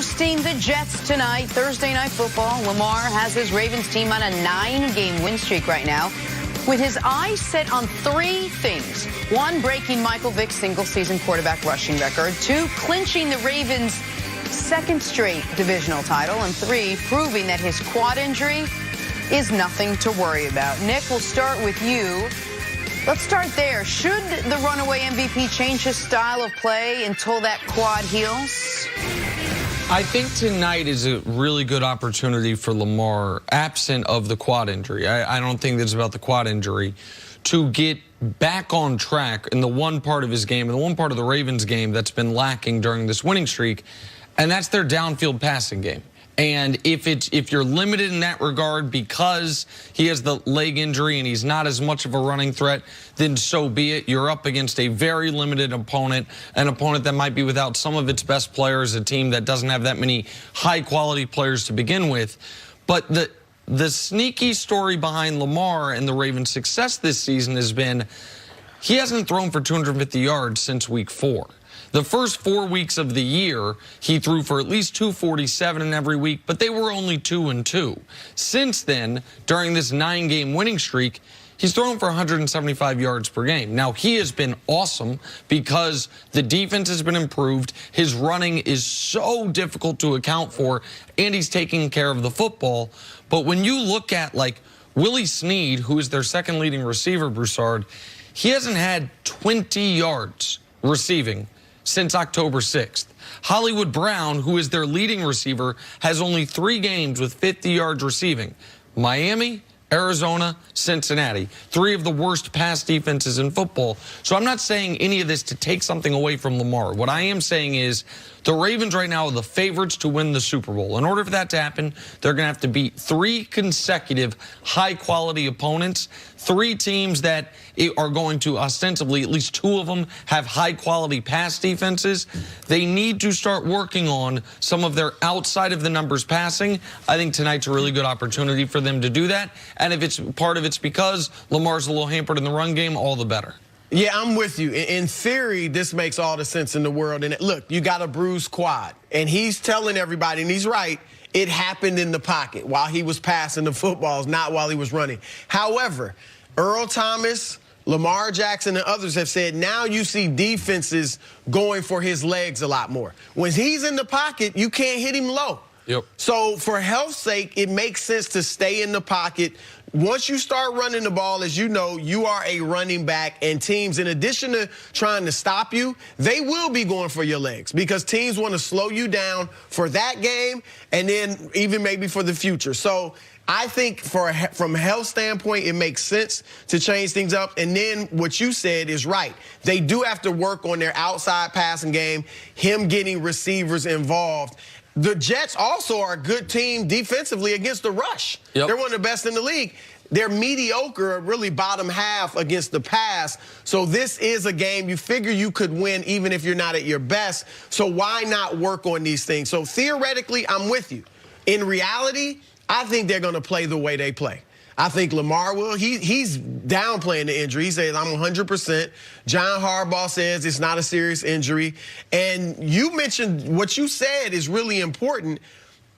hosting the Jets tonight, Thursday Night Football. Lamar has his Ravens team on a 9-game win streak right now, with his eyes set on 3 things. 1, breaking Michael Vick's single-season quarterback rushing record. 2, clinching the Ravens' 2nd straight divisional title. And 3, proving that his quad injury is nothing to worry about. Nick, we'll start with you. Let's start there. Should the runaway MVP change his style of play until that quad heals? I think tonight is a really good opportunity for Lamar, absent of the quad injury. I don't think it's about the quad injury, to get back on track in the one part of his game, and the one part of the Ravens game that's been lacking during this winning streak, and that's their downfield passing game. And if you're limited in that regard because he has the leg injury and he's not as much of a running threat, then so be it. You're up against a very limited opponent, an opponent that might be without some of its best players, a team that doesn't have that many high-quality players to begin with. But the sneaky story behind Lamar and the Ravens' success this season has been he hasn't thrown for 250 yards since week 4. The first 4 weeks of the year, he threw for at least 247 in every week, but they were only 2-2. Since then, during this 9-game winning streak, he's thrown for 175 yards per game. Now, he has been awesome because the defense has been improved. His running is so difficult to account for, and he's taking care of the football. But when you look at, like, Willie Snead, who is their second leading receiver, Broussard, he hasn't had 20 yards receiving since October 6th. Hollywood Brown, who is their leading receiver, has only 3 games with 50 yards receiving. Miami, Arizona, Cincinnati, 3 of the worst pass defenses in football. So I'm not saying any of this to take something away from Lamar. What I am saying is the Ravens right now are the favorites to win the Super Bowl. In order for that to happen, they're going to have to beat 3 consecutive high-quality opponents, 3 teams that are going to ostensibly, at least 2 of them, have high-quality pass defenses. They need to start working on some of their outside-of-the-numbers passing. I think tonight's a really good opportunity for them to do that. And if it's part of it's because Lamar's a little hampered in the run game, all the better. Yeah, I'm with you. In theory, this makes all the sense in the world. And look, you got a bruised quad. And he's telling everybody, and he's right, it happened in the pocket while he was passing the footballs, not while he was running. However, Earl Thomas, Lamar Jackson, and others have said now you see defenses going for his legs a lot more. When he's in the pocket, you can't hit him low. Yep. So for health's sake, it makes sense to stay in the pocket. Once you start running the ball, as you know, you are a running back, and teams, in addition to trying to stop you, they will be going for your legs because teams want to slow you down for that game and then even maybe for the future. So I think from a health standpoint, it makes sense to change things up. And then what you said is right. They do have to work on their outside passing game, him getting receivers involved. The Jets also are a good team defensively against the rush. Yep. They're one of the best in the league. They're mediocre, really bottom half against the pass. So this is a game you figure you could win even if you're not at your best. So why not work on these things? So theoretically, I'm with you. In reality, I think they're going to play the way they play. I think Lamar will. He's downplaying the injury. He says, I'm 100%. John Harbaugh says it's not a serious injury. And you mentioned what you said is really important.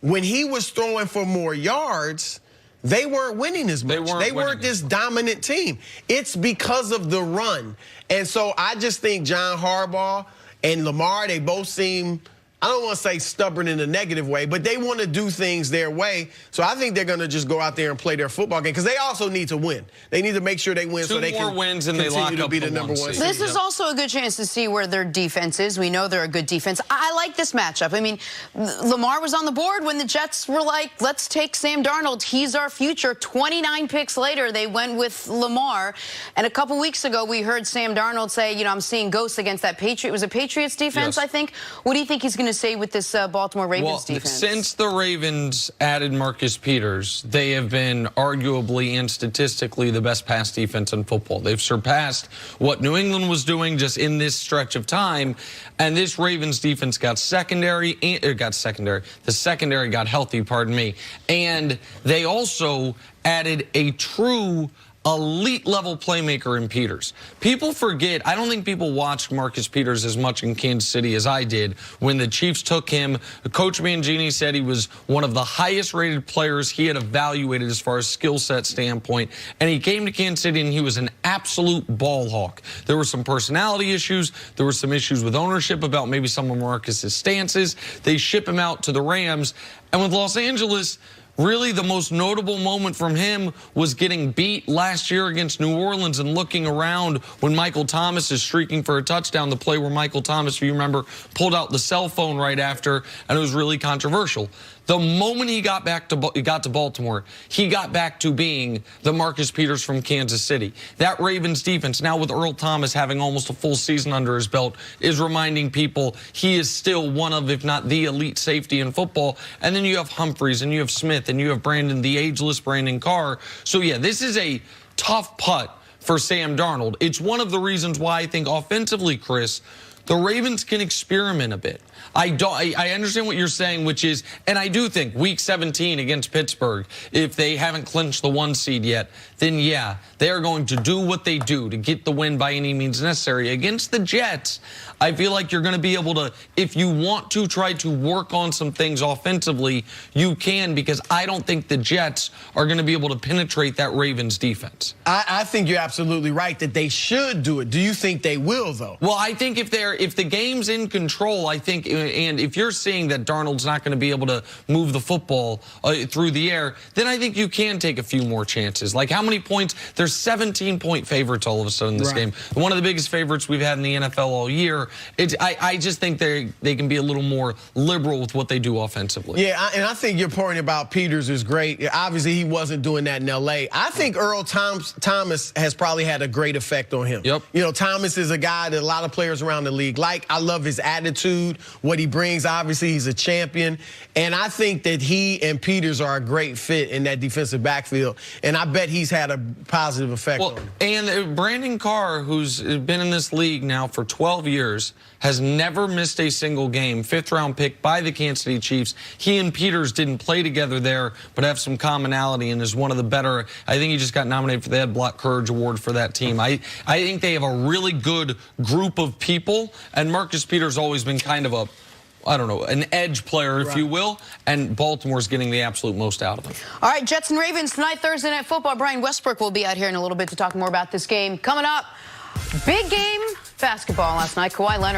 When he was throwing for more yards, they weren't winning as much. They weren't this dominant team. It's because of the run. And so I just think John Harbaugh and Lamar, they both seem, I don't want to say stubborn in a negative way, but they want to do things their way. So I think they're going to just go out there and play their football game because they also need to win. They need to make sure they win so they can wins and continue to be the number 1 seed. This is also a good chance to see where their defense is. We know they're a good defense. I like this matchup. I mean, Lamar was on the board when the Jets were like, let's take Sam Darnold. He's our future. 29 picks later, they went with Lamar. And a couple weeks ago, we heard Sam Darnold say, you know, I'm seeing ghosts against that Patriot. It was a Patriots defense, yes. I think. What do you think he's going to say with this Baltimore Ravens defense? Since the Ravens added Marcus Peters, they have been arguably and statistically the best pass defense in football. They've surpassed what New England was doing just in this stretch of time. And this Ravens defense got secondary. The secondary got healthy, pardon me. And they also added a true elite level playmaker in Peters. People forget, I don't think people watched Marcus Peters as much in Kansas City as I did when the Chiefs took him. Coach Mangini said he was one of the highest rated players he had evaluated as far as skill set standpoint. And he came to Kansas City and he was an absolute ball hawk. There were some personality issues. There were some issues with ownership about maybe some of Marcus's stances. They ship him out to the Rams. And with Los Angeles, really the most notable moment from him was getting beat last year against New Orleans and looking around when Michael Thomas is streaking for a touchdown, the play where Michael Thomas, if you remember, pulled out the cell phone right after, and it was really controversial. The moment he got to Baltimore, he got back to being the Marcus Peters from Kansas City. That Ravens defense, now with Earl Thomas having almost a full season under his belt, is reminding people he is still one of, if not the elite safety in football. And then you have Humphreys, and you have Smith, and you have Brandon, the ageless Brandon Carr. So, yeah, this is a tough putt for Sam Darnold. It's one of the reasons why I think offensively, Chris, the Ravens can experiment a bit. I understand what you're saying, which is, and I do think week 17 against Pittsburgh, if they haven't clinched the 1 seed yet, then yeah, they are going to do what they do to get the win by any means necessary. Against the Jets, I feel like you're going to be able to, if you want to try to work on some things offensively, you can, because I don't think the Jets are going to be able to penetrate that Ravens defense. I think you're absolutely right that they should do it. Do you think they will, though? Well, I think if the game's in control, I think, and if you're seeing that Darnold's not going to be able to move the football through the air, then I think you can take a few more chances. Like how many points? There's 17-point favorites all of a sudden in this game. One of the biggest favorites we've had in the NFL all year. I just think they can be a little more liberal with what they do offensively. Yeah, and I think your point about Peters is great. Obviously, he wasn't doing that in L.A. I think Earl Thomas has probably had a great effect on him. Yep. You know, Thomas is a guy that a lot of players around the league like. I love his attitude, what he brings. Obviously, he's a champion. And I think that he and Peters are a great fit in that defensive backfield. And I bet he's had a positive effect on him. And Brandon Carr, who's been in this league now for 12 years, has never missed a single game. 5th-round pick by the Kansas City Chiefs. He and Peters didn't play together there, but have some commonality and is one of the better. I think he just got nominated for the Ed Block Courage Award for that team. I think they have a really good group of people, and Marcus Peters always been kind of a, I don't know, an edge player, if you will, and Baltimore's getting the absolute most out of him. All right, Jets and Ravens tonight, Thursday Night Football. Brian Westbrook will be out here in a little bit to talk more about this game. Coming up, big game basketball last night. Kawhi Leonard.